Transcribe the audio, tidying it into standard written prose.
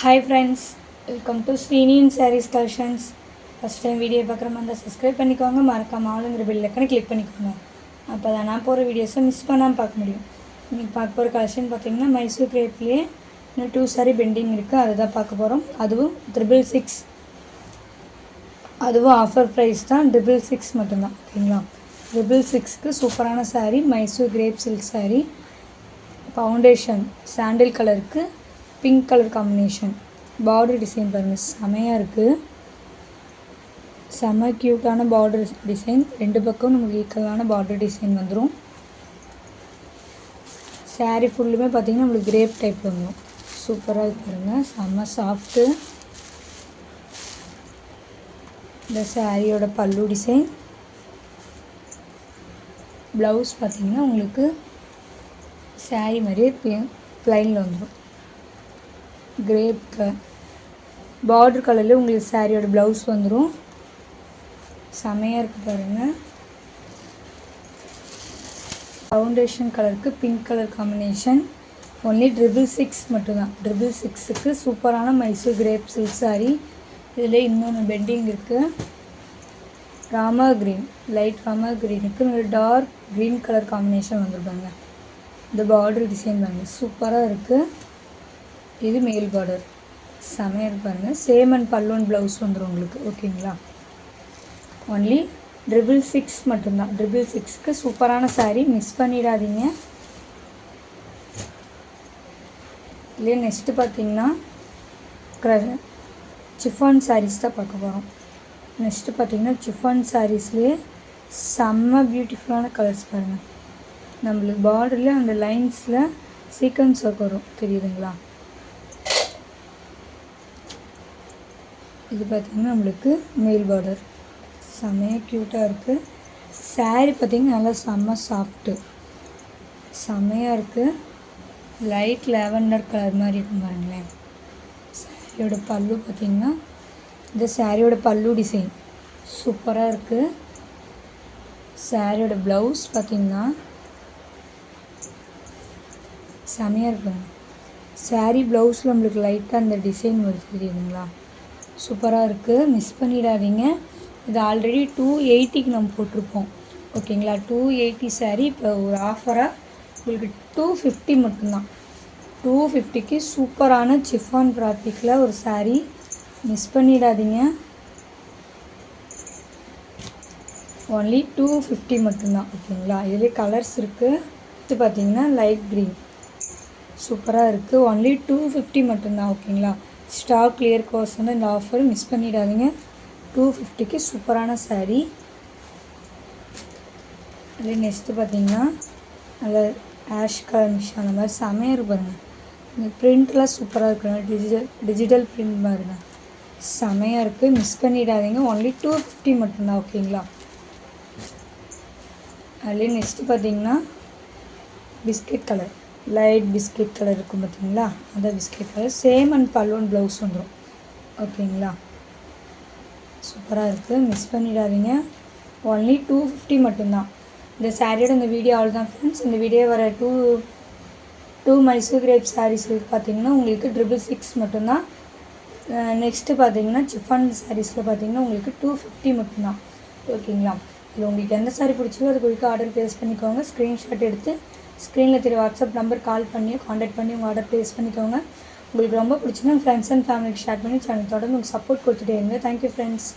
Hi friends, welcome to Sreenian Sarees Collections. First time video பார்க்குற மாதிரி இருந்தால் subscribe பண்ணிக்கோங்க, மறக்காம ஆளுங்கிற பெல் ஐக்கனை கிளிக் பண்ணிக்கோங்க. அப்போ தான் நான் போகிற வீடியோஸை மிஸ் பண்ணாமல் பார்க்க முடியும். இன்றைக்கி பார்க்க போகிற கலெக்ஷன் பார்த்திங்கன்னா மைசூர் கிரேப்லேயே இன்னும் 2 saree பெண்டிங் இருக்குது, அதை தான் பார்க்க போகிறோம். அதுவும் 666, அதுவும் ஆஃபர் ப்ரைஸ் தான், 666 மட்டும்தான். ஓகேங்களா, 666க்கு சூப்பரான saree Mysore crepe silk saree. Foundation sandal கலருக்கு pink colour combination. Border design பாருங்கள், செமையாக இருக்குது, செம்ம க்யூட்டான பார்டர் டிசைன். ரெண்டு பக்கம் நமக்கு ஈக்குவலான பார்டர் டிசைன் வந்துடும். சாரீ ஃபுல்லுமே பார்த்திங்கன்னா நம்மளுக்கு கிரேப் டைப் வந்துடும். சூப்பராக இருக்கு பாருங்கள், செம்ம சாஃப்ட்டு. இந்த சாரியோட பல்லு டிசைன். ப்ளவுஸ் பார்த்திங்கன்னா உங்களுக்கு சாரீ மாதிரியே ப்ளைனில் வந்துடும். கிரேப் பார்டர் கலரில் உங்களுக்கு சாரியோட ப்ளவுஸ் வந்துடும். செமையாக இருக்குது பாருங்கள். ஃபவுண்டேஷன் கலருக்கு பிங்க் கலர் காம்பினேஷன். ஒன்லி 666 மட்டும்தான். 666க்கு சூப்பரான மைசூர் கிரேப் சில்க் சாரீ. இதில் இன்னொன்று பெண்டிங் இருக்குது. ராமா க்ரீன், லைட் ராமா க்ரீனுக்கு ஒரு டார்க் க்ரீன் கலர் காம்பினேஷன் வந்துருப்பாங்க. இந்த பார்டர் டிசைன் பாருங்கள், சூப்பராக இருக்குது. இது மேல் பார்டர் செமையாக இருப்பாருங்க. சேம் அண்ட் பல்லுவன் ப்ளவுஸ் வந்துடும் உங்களுக்கு. ஓகேங்களா, ஒன்லி 666 மட்டும்தான். 666க்கு சூப்பரான சாரீ, மிஸ் பண்ணிடாதீங்க. இல்லையே நெக்ஸ்ட்டு பார்த்தீங்கன்னா சிஃபான் சாரீஸ் தான் பார்க்க போகிறோம். நெக்ஸ்ட்டு பார்த்தீங்கன்னா சிஃபான் சாரீஸ்லேயே செம்ம பியூட்டிஃபுல்லான கலர்ஸ் பாருங்கள். நம்மளுக்கு பார்டரில் அந்த லைன்ஸில் சீக்வன்ஸ் ஒர்க் வரும், தெரியுதுங்களா? இது பார்த்திங்கன்னா நம்மளுக்கு மேல் பார்டர் செம்மையாக க்யூட்டாக இருக்குது. சாரீ பார்த்திங்கன்னா நல்லா செம்ம சாஃப்ட்டு, செம்மையாக இருக்குது. லைட் லாவெண்டர் கலர் மாதிரி இருக்கும் பாருங்களேன். சாரியோட பல்லு பார்த்திங்கன்னா இந்த சாரியோட பல்லு டிசைன் சூப்பராக இருக்குது. சாரியோட ப்ளவுஸ் பார்த்திங்கன்னா செம்மையாக இருக்குங்க. சாரீ ப்ளவுஸில் நம்மளுக்கு லைட்டாக அந்த டிசைன் வருது, தெரியுதுங்களா? சூப்பராக இருக்குது, மிஸ் பண்ணிடாதீங்க. இது ஆல்ரெடி 280க்கு நம்ம போட்டிருப்போம். ஓகேங்களா, 280 சாரீ இப்போ ஒரு ஆஃபராக உங்களுக்கு 250 மட்டும்தான். 250க்கு சூப்பரான சிஃபான் ப்ராத்திக்கில் ஒரு சாரீ, மிஸ் பண்ணிடாதீங்க. ஒன்லி 250 மட்டும்தான். ஓகேங்களா, இதுலேயே கலர்ஸ் இருக்குது. இது பார்த்திங்கன்னா லைட் க்ரீன் சூப்பராக இருக்குது. ஒன்லி 250 மட்டும்தான். ஓகேங்களா, ஸ்டாக் கிளியர் கோர்ஸ் இந்த ஆஃபர் மிஸ் பண்ணிடாதீங்க. 250க்கு சூப்பரான சாரீ. அதே நெக்ஸ்ட்டு பார்த்திங்கன்னா நல்ல ஆஷ் கலர் மிஷ் அந்த மாதிரி செமையாக இருப்பாருங்க. இந்த ப்ரிண்ட்லாம் சூப்பராக இருக்குங்க, டிஜிட்டல் ப்ரிண்ட் மாதிரிங்க, செமையாக இருக்குது, மிஸ் பண்ணிடாதீங்க. ஒன்லி 250 மட்டும்தான். ஓகேங்களா, அதுலேயே நெக்ஸ்ட்டு பார்த்திங்கன்னா biscuit colour, light biscuit colour இருக்கும் பார்த்தீங்களா, அந்த பிஸ்கெட் கலர். சேம் அண்ட் பல்லுவன் ப்ளவுஸ் வந்துடும். ஓகேங்களா, சூப்பராக இருக்குது, மிஸ் பண்ணிடாதீங்க. ஒன்லி 250 மட்டும்தான். இந்த சாரியோட இந்த வீடியோ அவ்வளோ தான் ஃப்ரெண்ட்ஸ். இந்த வீடியோ வர டூ மைசூர் கிரேப் சாரீஸ் பார்த்திங்கன்னா உங்களுக்கு 666 மட்டும்தான். நெக்ஸ்ட்டு பார்த்திங்கன்னா சிஃபான் சாரீஸில் பார்த்திங்கன்னா உங்களுக்கு 250 மட்டும்தான். ஓகேங்களா, இல்லை உங்களுக்கு எந்த சாரீ பிடிச்சோ அது குறித்து ஆர்டர் ப்ளேஸ் பண்ணிக்கோங்க. ஸ்க்ரீன்ஷாட் எடுத்து ஸ்க்ரீனில் தெரிய வாட்ஸ்அப் நம்பர் கால் பண்ணி காண்டாக்ட் பண்ணி உங்கள் ஆர்டர் ப்ளேஸ் பண்ணிக்கோங்க. உங்களுக்கு ரொம்ப பிடிச்சிங்கன்னா ஃப்ரெண்ட்ஸ் அண்ட் ஃபேமிலிக்கு ஷேர் பண்ணி சேனல் தொடர்ந்து உங்களுக்கு சப்போர்ட் கொடுத்துட்டே இருங்க. Thank you friends.